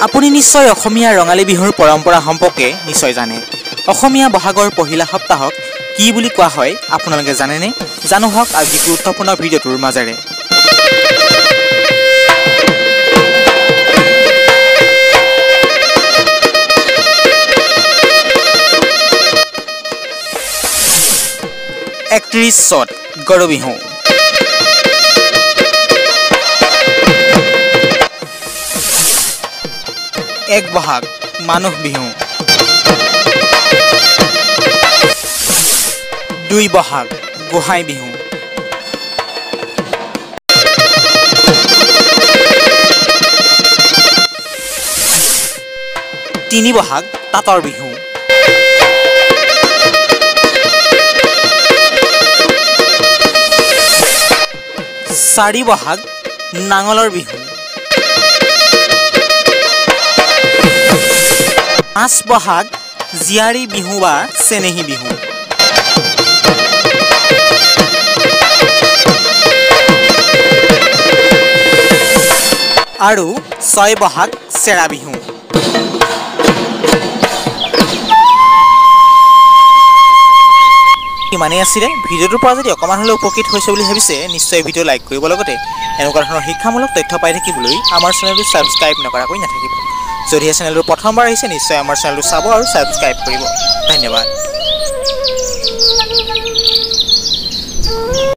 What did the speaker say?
আপুনি নিশ্চয় অসমীয়া ৰঙালী বিহুৰ পৰম্পৰা সম্পৰ্কে নিশ্চয় জানে। অসমীয়া বহাগৰ পহিলা সপ্তাহক কি বুলি কোৱা হয় আপোনালোকে জানেনে? জানো হওক আজি গুৰুত্বপূৰ্ণ ভিডিঅ'টোৰ মাজেৰে। চ'ত গৰু বিহু। 1 বহাগ মানুহ বিহু। 2 বহাগ গোহাঁই বিহু। 3 বহাগ তাঁতৰ বিহু। 4 বহাগ নাঙলৰ বিহু। 5 বহাগ জীয়াৰী বিহু বা চেনেহী বিহু। 6 বহাগ চেৰা বিহু। ইমানেই আছিলে। ভিডিঅ'টোৰ পৰা যদি অকণমান হ'লেও উপকৃত হৈছে বুলি ভাবিছে নিশ্চয় ভিডিঅ' লাইক কৰিব, লগতে এনেকুৱা ধৰণৰ শিক্ষামূলক তথ্য পাই থাকিবলৈ আমাৰ চেনেলটো ছাবস্ক্ৰাইব নকৰাকৈ নাথাকিব। যদিহে চেনেলটো প্ৰথমবাৰ আহিছে নিশ্চয় আমাৰ চেনেলটো চাব আৰু ছাবস্ক্ৰাইব কৰিব। ধন্যবাদ।